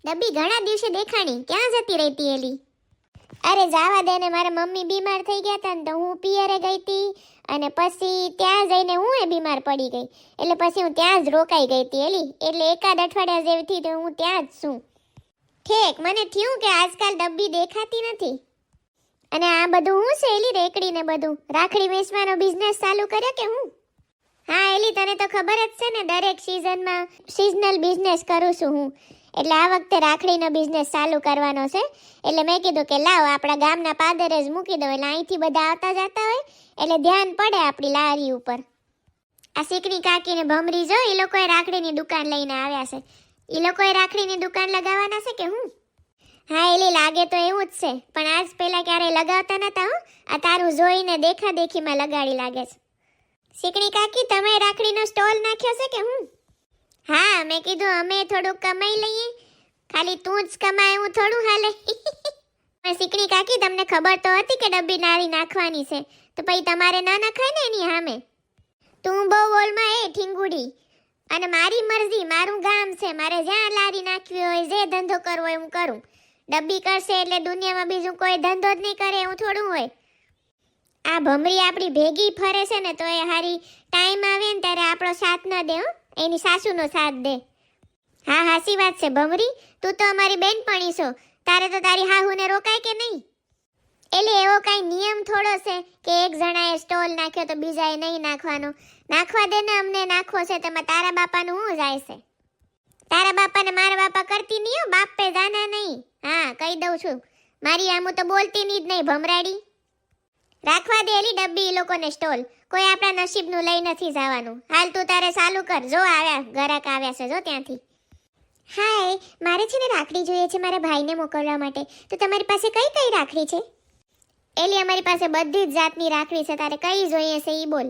ડબ્બી ઘણા દિવસે દેખાણી, ક્યાં જતી રહેતી એલી? અરે જાવા દે ને, મારા મમ્મી બીમાર થઈ ગયા હતા ને તો હું પિયરે ગઈ હતી અને પછી ત્યાં જઈને હું બીમાર પડી ગઈ, એટલે પછી હું ત્યાં જ રોકાઈ ગઈ હતી એલી, એટલે એકાદ અઠવાડિયા જેવી થી તો હું ત્યાં જ છું. ઠેક, મને થયું કે આજકાલ ડબ્બી દેખાતી નથી. અને આ બધું હું છે એલી, રેકડી ને બધું રાખડી વેચવાનો બિઝનેસ ચાલુ કર્યો કે હું? હા એલી, તને તો ખબર જ છે ને, દરેક સિઝનમાં સિઝનલ બિઝનેસ કરું છું હું, એટલે આ વખતે રાખડીનો બિઝનેસ ચાલુ કરવાનો છે. એટલે મેં કીધું કે લાવ આપણા ગામના પાદરે જ મૂકી દો, એટલે અહીંથી બધા આવતા જતા હોય એટલે ધ્યાન પડે આપણી લારી ઉપર. આ શીકણી કાકી ને ભમરી જો, એ લોકોએ રાખડીની દુકાન લઈને આવ્યા છે. એ લોકોએ રાખડીની દુકાન લગાવવાના છે કે હું? હા એલી, લાગે તો એવું જ છે, પણ આજ પહેલા ક્યારેય લગાવતા નતા હો. આ તારું જોઈને દેખાદેખીમાં લગાડી લાગે છે. શીકણી કાકી, તમે રાખડીનો સ્ટોલ નાખ્યો છે કે હું? હા, મેં કીધું અમે થોડુંક કમાઈ લઈએ, ખાલી તું જ કમાય એવું થોડું હાલે. પણ શીકણી કાકી, તમને ખબર તો હતી કે ડબ્બી નારી નાખવાની છે, તો પછી તમારે ના નખાય ને એની સામે. તું બહુ બોલમાં એ ઠીંગુડી, અને મારી મરજી, મારું ગામ છે, મારે જ્યાં લારી નાખવી હોય, જે ધંધો કરવો હોય હું કરું. ડબ્બી કરશે એટલે દુનિયામાં બીજું કોઈ ધંધો જ નહીં કરે એવું થોડું હોય. આ ભમરી આપણી ભેગી ફરે છે ને, તો એ હારી ટાઈમ આવે ને ત્યારે આપણો સાથ ન દે હો, એની સાસુનો સાથ દે. હા હાસી વાત છે ભમરી, તું તો અમારી બેનપણી છો, તારે તો તારી હાહુને રોકાય કે નહીં? એટલે એવો કાંઈ નિયમ થોડો છે કે એક જણાએ સ્ટોલ નાખ્યો તો બીજાએ નહીં નાખવાનો. નાખવા દે ને, અમને નાખવો છે, તેમાં તારા બાપાનું શું જાય છે? તારા બાપાને મારા બાપા કરતી નહીં હો, બાપ પે જાના નહીં. હા કહી દઉં છું, મારી આમું તો બોલતી નહીં જ નહીં ભમરાડી. રાખવા દે એલી ડબ્બી એ લોકોને સ્ટોલ, કોઈ આપણા નસીબનું લઈ નથી જવાનું. હાલ તું તારે ચાલુ કર, જો આવ્યા ગ્રાહક આવ્યા છે જો ત્યાંથી. હાય, મારે છે ને રાખડી જોઈએ છે મારા ભાઈને મોકલવા માટે, તો તમારી પાસે કઈ કઈ રાખડી છે? એલી અમારી પાસે બધી જ જાતની રાખડી છે, તારે કઈ જોઈએ છે ઈ બોલ.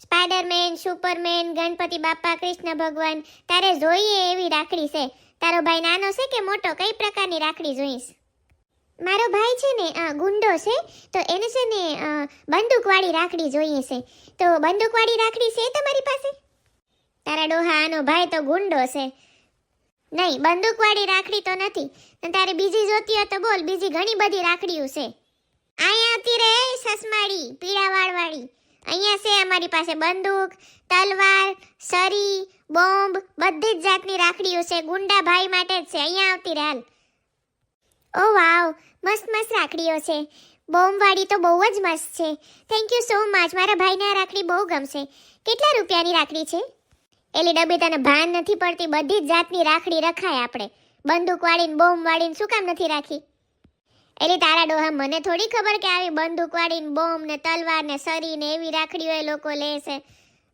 સ્પાઈડરમેન, સુપરમેન, ગણપતિ બાપા, કૃષ્ણ ભગવાન, તારે જોઈએ એવી રાખડી છે. તારો ભાઈ નાનો છે કે મોટો, કઈ પ્રકારની રાખડી જોઈશ? મારો ભાઈ છે ને ગુંડો છે, તો એને છે ને બંદૂકવાળી રાખડી જોઈએ છે, તો બંદૂકવાળી રાખડી છે તમારી પાસે? તારા ડોહાનો ભાઈ તો ગુંડો છે. નહીં, બંદૂકવાળી રાખડી તો નથી. તારે બીજી જોતી હોય તો બોલ, બીજી ઘણી બધી રાખડીઓ છે. અહીંયા આવતી રે સસમાડી પીળા વાળવાળી, અહીંયા છે અમારી પાસે બંદૂક, તલવાર, સરી, બોમ્બ, બધી જ જાતની રાખડીઓ છે. ગુંડા ભાઈ માટે જ છે, અહીંયા આવતી રે હાલ. ઓ વાવ, મસ્ત મસ્ત રાખડીઓ છે. બોમ્બવાળી તો બહુ જ મસ્ત છે. થેન્ક યુ સો મચ, મારા ભાઈને આ રાખડી બહુ ગમશે. કેટલા રૂપિયાની રાખડી છે? એલી ડબ્બી, તને ભાન નથી પડતી, બધી જ જાતની રાખડી રખાય આપણે. બંદૂકવાળી ને બોમ્બવાળી શું કામ નથી રાખી? એલી તારા ડોહા, મને થોડી ખબર કે આવી બંદૂકવાળી ને બોમ્બ ને તલવાર ને સરી ને એવી રાખડીઓ એ લોકો લે છે.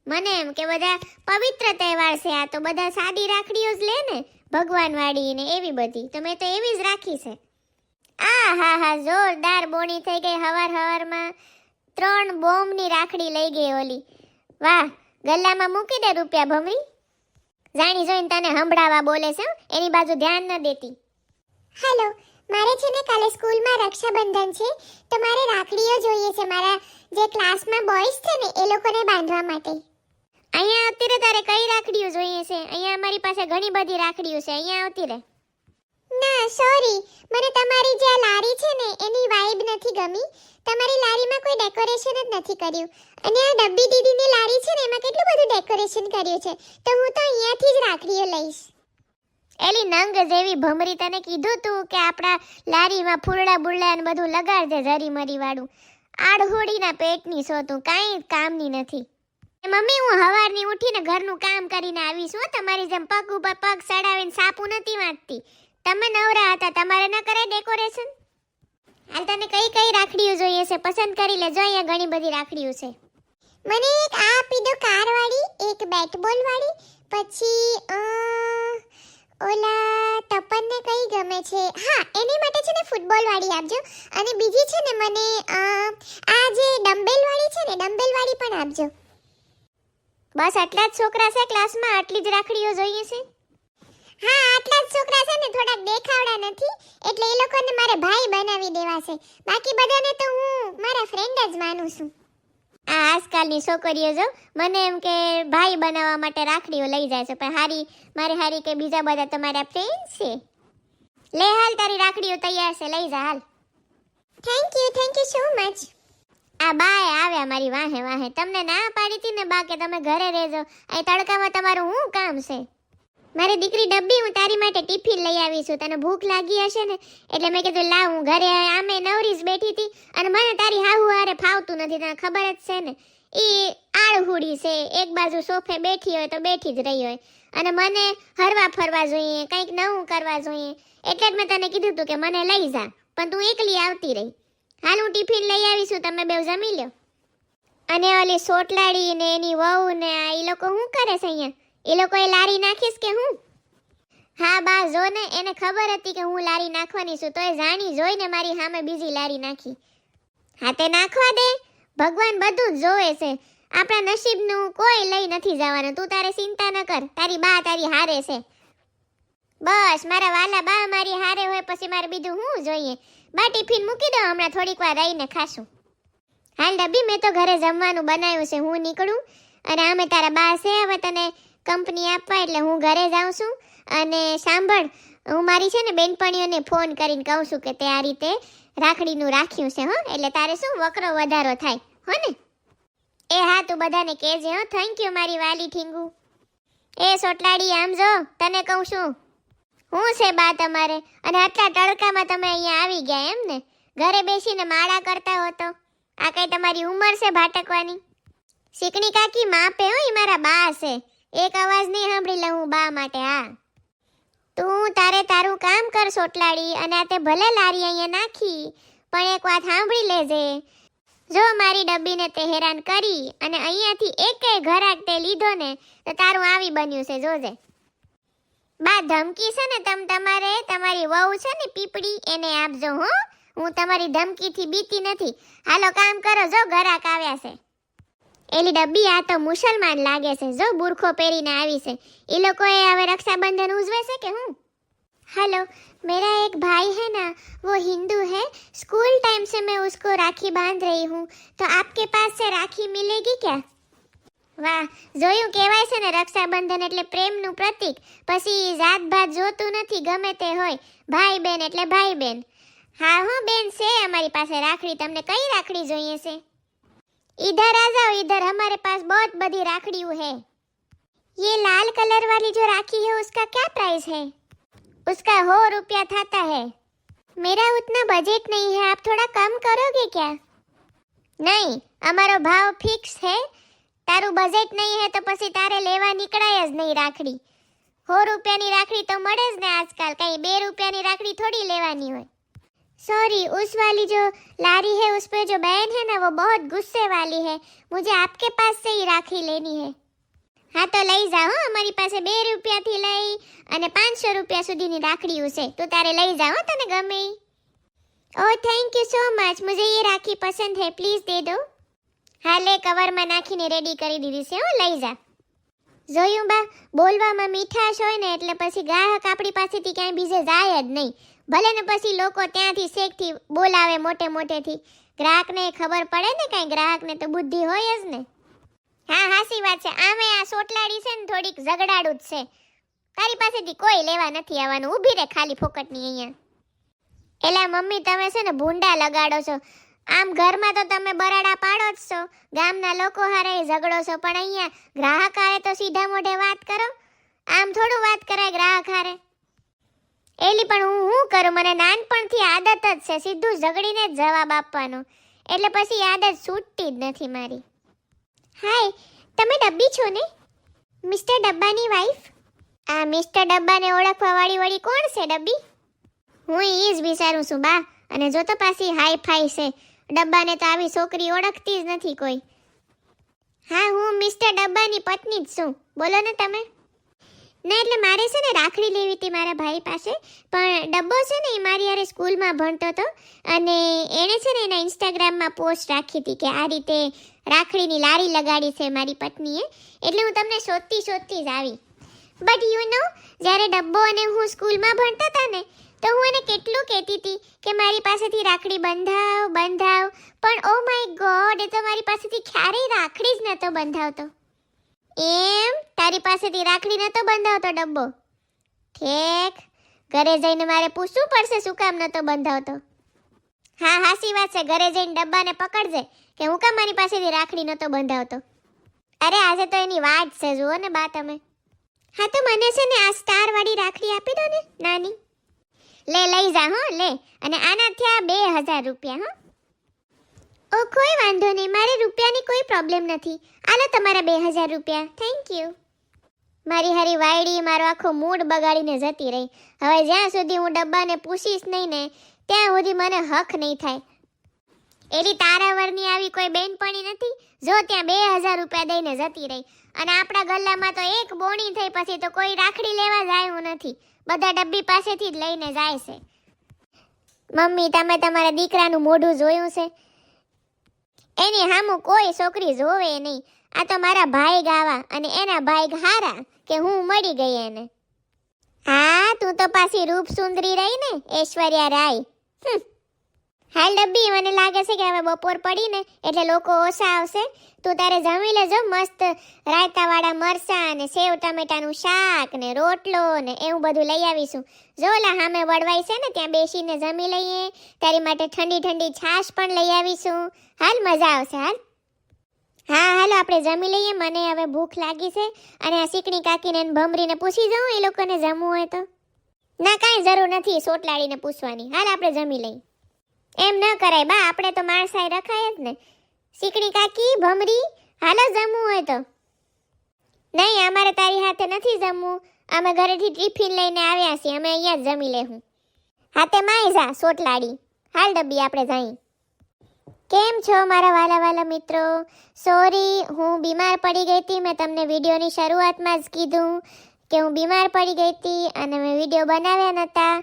મને એમ કે બધા પવિત્ર તહેવાર છે, આ તો બધા સાદી રાખડીઓ જ લે ને, ભગવાનવાળી ને એવી બધી, તો મેં તો એવી જ રાખી છે. આ હા હા, જોરદાર બોણી થઈ ગઈ હવાર હવારમાં. 3 બોમ્બની રાખડી લઈ ગઈ ઓલી. વાહ, ગલ્લામાં મૂકી દે રૂપિયા ભમરી. જાણી જોઈને તને હંભળાવા બોલે છે, એની બાજુ ધ્યાન ન દેતી. હેલો, મારે છે ને કાલે સ્કૂલમાં રક્ષાબંધન છે, તો મારે રાખડીઓ જોઈએ છે, મારા જે ક્લાસમાં બોયઝ છે ને એ લોકોને બાંધવા માટે. અહીંયા આવતી રે, તારે કઈ રાખડીઓ જોઈએ છે? અહીંયા અમારી પાસે ઘણી બધી રાખડીઓ છે, અહીંયા આવતી રે. ના સોરી, મને તમારી જે લારી છે ને એની વાઇબ નથી ગમી. તમારી લારીમાં કોઈ ડેકોરેશન જ નથી કર્યું, અને આ ડબ્બી દીદીની લારી છે ને એમાં કેટલું બધું ડેકોરેશન કર્યું છે, તો હું તો અહીંયાથી જ રાખડીઓ લઈશ. એલી નંગ જેવી ભમરી, તને કીધું તું કે આપણા લારીમાં ફૂલડા બુલડા ને બધું લગાડજે જરી મરી વાળું. આડહોડીના પેટની છો તું, કાંઈ કામની નથી. મમ્મી, હું હવારની ઉઠીને ઘરનું કામ કરીને આવીશ હો, તમારી જેમ પગ ઉપર પગ સડાવીને સાપુ નથી વાંચતી. તમે નવરા હતા, તમારે ન કરે ડેકોરેશન? હાલ તને કઈ કઈ રાખડીઓ જોઈએ છે પસંદ કરી લે, જો અહીંયા ઘણી બધી રાખડીઓ છે. મને એક આ આપી દો કારવાળી, એક બેટબોલ વાળી, પછી ઓલા તપનને કઈ ગમે છે, હા એની માટે છે ને ફૂટબોલ વાળી આપજો, અને બીજી છે ને મને આ જે ડમ્બેલ વાળી છે ને ડમ્બેલ વાળી પણ આપજો. બસ આટલા જ છોકરા છે ક્લાસમાં, આટલી જ રાખડીઓ જોઈએ છે? હા આટલા જ છોકરા છે ને, થોડાક દેખાવડા નથી, એટલે એ લોકોને મારે ભાઈ બનાવી દેવા છે, બાકી બધાને તો હું મારા ફ્રેન્ડ જ માનું છું. આ આજકાલની છોકરીઓ જો મને એમ કે ભાઈ બનાવવા માટે રાખડીઓ લઈ જાય છે, પણ મારી હારી કે બીજા બધા તમારા ફ્રેન્ડ છે. લે હાલ તારી રાખડીઓ તૈયાર છે, લઈ જા હાલ. Thank you so much. આ બાય આવ્યા મારી વાહે વાહે. તમને ના પાડી હતી ને બા કે તમે ઘરે રહેજો, અહીં તડકામાં તમારું શું કામ છે? મારી દીકરી ડબ્બી, હું તારી માટે ટિફિન લઈ આવી છું. તને ભૂખ લાગી હશે ને એટલે મેં કીધું લાવ, હું ઘરે આમે નવરીસ બેઠી હતી અને મને તારી હાહુ હારે ફાવતું નથી, તને ખબર જ છે ને. એ આળહુડી છે, એક બાજુ સોફે બેઠી હોય તો બેઠી જ રહી હોય, અને મને હરવા ફરવા જોઈએ, કંઈક નવું કરવા જોઈએ, એટલે જ મેં તને કીધું હતું કે મને લઈ જા, પણ તું એકલી આવતી રહી. હાલ હું ટિફિન લઈ આવીશું, તમે બેવ જમી લો. અને ઓલી સોટલાડી ને એની વહુ ને એ લોકો શું કરે છે અહીંયા? એ લોકોએ લારી નાખીશ કે હું? હા બા જો ને, એને ખબર હતી કે હું લારી નાખવાની છું, તોય જાણી જોઈને મારી સામે બીજી લારી નાખી. હા તે નાખવા દે, ભગવાન બધું જ જોવે છે. આપણા નસીબનું કોઈ લઈ નથી જવાનું, તું તારે ચિંતા ન કર, તારી બા તારી હારે છે. બસ મારા વાલા બા મારી હારે હોય પછી મારે બીજું શું જોઈએ? બા ટિફિન મૂકી દો, હમણાં થોડીક વાર રહીને ખાશું. હાલ ડબ્બી, મેં તો ઘરે જમવાનું બનાવ્યું છે, હું નીકળું. અને આમે તારા બા છે હવે તને કંપની આપવા, એટલે હું ઘરે જાઉં છું. અને સાંભળ, હું મારી છે ને બેનપણીઓને ફોન કરીને કહું છું કે તે આ રીતે રાખડીનું રાખ્યું છે, હો, એટલે તારે શું વકરો વધારો થાય, હો ને? એ હા, તું બધાને કહેજે હો. થેન્ક યુ મારી વાલી ઠીંગુ. એ સોટલાડી આમ જો, તને કહું છું. હું છે બા તમારે? અને આટલા તડકામાં તમે અહીંયા આવી ગયા એમ ને? ઘરે બેસીને માળા કરતા હો તો? આ કઈ તમારી ઉંમર છે ભાટકવાની? શીકણી કાકી માપે હો, ઈ મારા બા છે. એક અવાજ નહીં સાંભળી લઉં હું બા માટે. હા તું તારે તારું કામ કર સોટલાડી, અને આ તે ભલે લારી અહીંયા નાખી, પણ એક વાત સાંભળી લેજે. જો મારી ડબ્બીને તે હેરાન કરી અને અહીંયાથી એકેય ઘરાક તે લીધો ને તો તારું આવી બન્યું છે, જોજે. બા ધમકી છે ને તમારે તમારી વહુ છે ને પીપળી, એને આપજો હો. હું તમારી ધમકીથી બીતી નથી. હાલો કામ કરો, જો ઘરાક આવ્યા છે. એલી ડબ્બી, આ તો મુસલમાન લાગે છે, જો બુરખો પહેરીને આવી છે. એ લોકોએ હવે રક્ષાબંધન ઉજવે છે કે હું? हेलो, मेरा एक भाई है ना, वो हिंदू है. स्कूल टाइम से मैं उसको राखी बांध रही हूँ, तो आपके पास से राखी मिलेगी क्या? વાહ, જોયું, કહેવાય છે ને રક્ષાબંધન એટલે પ્રેમનું પ્રતીક. પછી જાત ભાત જોતું નથી, ગમે તે હોય, ભાઈ બેન એટલે ભાઈ બેન. હા હો બેન, છે અમારી પાસે રાખડી. તમને કઈ રાખડી જોઈએ છે? इधर आ जाओ, इधर हमारे पास बहुत बड़ी राखड़ियों है. ये लाल कलर वाली जो राखी है उसका क्या प्राइस है? उसका 100 रुपया था है. मेरा उतना बजट नहीं है, आप थोड़ा कम करोगे क्या? नहीं, हमारा भाव फिक्स है. તારું બજેટ નહીં હે તો પછી તારે લેવા નીકળાય જ નહીં રાખડી. 100 રૂપિયાની રાખડી તો મળે જ ને આજકાલ, કઈ 2 રૂપિયાની રાખડી થોડી લેવાની હોય. सॉरी, उस वाली जो लारी है उस पे जो बहन है ना वो बहुत गुस्से वाली है, मुझे आपके पास से ही राखी लेनी है. हाँ तो लई जाओ, हमारी પાસે 2 રૂપિયાથી લઈ અને 500 રૂપિયા સુધીની રાખડીઓ છે, તો તારે લઈ જાઓ તને ગમે. ઓહ થેન્ક યુ સો મચ, मुझे ये राखी पसंद है, प्लीज दे दो. હા લે, કવરમાં નાખીને રેડી કરી દીધી છે, હો લઈ જા. જોયું બા, બોલવામાં મીઠાશ હોય ને એટલે પછી ગ્રાહક આપણી પાસેથી ક્યાંય બીજે જાય જ નહીં. ભલે ને પછી લોકો ત્યાંથી શેકથી બોલાવે મોટે મોટેથી, ગ્રાહકને ખબર પડે ને, કાંઈ ગ્રાહકને તો બુદ્ધિ હોય જ ને. હા હાસી વાત છે. આમે આ સોટલાડી છે ને થોડીક ઝગડાડું જ છે. તારી પાસેથી કોઈ લેવા નથી આવવાનું, ઊભી રે ખાલી ફોકટની અહીંયા. એલા મમ્મી, તમે છે ને ભૂંડા લગાડો છો. આમ ઘરમાં તો તમે બરાડા પાડો જ છો, ગામના લોકો હારે ઝઘડો છો, પણ અહીંયા ગ્રાહક હારે તો સીધા મોઢે વાત કરો. આમ થોડું વાત કરાય ગ્રાહક હારે. એલી પણ હું કરું, મને નાનપણથી આદત જ છે સીધું ઝઘડીને જ જવાબ આપવાનો, એટલે પછી આદત છૂટતી જ નથી મારી. હાય, તમે ડબ્બી છો ને? મિસ્ટર ડબ્બાની વાઈફ? આ મિસ્ટર ડબ્બાને ઓળખવા વાળી વળી કોણ છે ડબ્બી? હું ઈ જ વિચારું છું બા, અને જો તો પાછી હાઈ ફાઈ છે. ડબ્બાને તો આવી છોકરી ઓળખતી જ નથી કોઈ. હા, હું મિસ્ટર ડબ્બાની પત્ની જ છું. બોલો ને તમે. ના એટલે મારે છે ને રાખડી લેવી હતી મારા ભાઈ પાસે, પણ ડબ્બો છે ને એ મારી યારે સ્કૂલમાં ભણતો હતો, અને એણે છે ને એના ઇન્સ્ટાગ્રામમાં પોસ્ટ રાખી હતી કે આ રીતે રાખડીની લારી લગાડી છે મારી પત્નીએ, એટલે હું તમને શોધતી જ આવી. બટ યુ નો, જ્યારે ડબ્બો અને હું સ્કૂલમાં ભણતા હતા ને તો હું એને કેટલું કહેતી હતી કે મારી પાસેથી રાખડી બંધાવ, પણ ઓ માય ગોડ, એ તો મારી પાસેથી ક્યારેય રાખડી જ નતો બંધાવતો. એમ તારી પાસેથી રાખડી નતો બંધાવતો ડબ્બો? ઠેક, ઘરે જઈને મારે પૂછવું પડશે શું કામ નતો બંધાવતો. હા, હાસી વાત છે, ઘરે જઈને ડબ્બાને પકડજે કે હું કામ મારી પાસેથી રાખડી નતો બંધાવતો. અરે આજે તો એની વાત છે, જુઓ ને બા તમે. હા તો મને છે ને આ સ્ટાર વાળી રાખડી આપી દો ને નાની. લે લઈ જા હો, લે. અને આના થયા 2000 રૂપિયા હો. ઓ કોઈ વાંધો નહીં, મારે રૂપિયાની કોઈ પ્રોબ્લેમ નથી. આલો તમારા 2000 રૂપિયા. Thank you. મારી હારી વાયડી મારો આખો મૂડ બગાડીને જતી રહી. હવે જ્યાં સુધી હું ડબ્બાને પૂછીશ નહીં ને ત્યાં સુધી મને હક નહીં થાય. એલી તારાવરની આવી કોઈ બેનપણી નથી જો ત્યાં 2000 રૂપિયા દઈને જતી રહી. અને આપણા ગલ્લામાં તો એક બોણી થઈ પછી તો કોઈ રાખડી લેવા જાય નથી. બધા ડબ્બી પાસેથી જ લઈને જાય છે. મમ્મી, તમે તમારા દીકરાનું મોઢું જોયું છે? એની હામું કોઈ છોકરી જોવે નહીં. આ તો મારા ભાઈ ગાવા અને એના ભાઈ હારા કે હું મળી ગઈ એને. હા, તું તો પાછી રૂપ સુંદરી રહી ને, ઐશ્વર્યા રાય. હાલ ડબ્બી, મને લાગે છે કે હવે બપોર પડી ને એટલે લોકો ઓછા આવશે. તું તારે જમી લેજો મસ્ત રાયતાવાળા મરચાં અને સેવ ટમેટાનું શાક ને રોટલો ને એવું બધું લઈ આવીશું. જો લા સામે વડવાઈ છે ને ત્યાં બેસીને જમી લઈએ. તારી માટે ઠંડી ઠંડી છાશ પણ લઈ આવીશું. હાલ મજા આવશે. હાલ હા હાલો આપણે જમી લઈએ. મને હવે ભૂખ લાગી છે અને આ શીકણી કાકીને ભમરીને પૂછી જાઉં એ લોકોને જમવું હોય તો. ના કાંઈ જરૂર નથી સોટલાડીને પૂછવાની. હાલ આપણે જમી લઈએ. એમ ન કરાય બા, આપણે તો માણસાઈ રખાય જ ને. શીકણી કાકી, ભમરી, હાલો જમવું હોય તો. નહીં, અમારે તારી હાથે નથી જમવું. અમે ઘરેથી ટિફિન લઈને આવ્યા છીએ, અમે અહીંયા જ જમી લેવું. હાથે માય જા સોટલાડી. હાલ ડબ્બી આપણે જઈએ. કેમ છો મારા વાલા વાલા મિત્રો? સોરી, હું બીમાર પડી ગઈ હતી. મેં તમને વિડીયોની શરૂઆતમાં જ કીધું કે હું બીમાર પડી ગઈ હતી અને મેં વિડીયો બનાવ્યા નહોતા.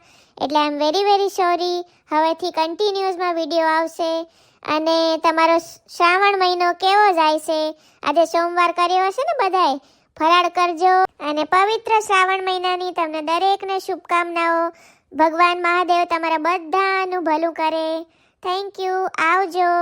એટલે આઈ એમ વેરી વેરી સોરી. હવેથી કન્ટિન્યુઅસમાં વિડીયો આવશે. અને તમારો શ્રાવણ મહિનો કેવો જાય છે? આજે સોમવાર કર્યો હશે ને બધાએ? ફરાળ કરજો. અને પવિત્ર શ્રાવણ મહિનાની તમને દરેકને શુભકામનાઓ. ભગવાન મહાદેવ તમારા બધાનું ભલું કરે. Thank you. આવજો.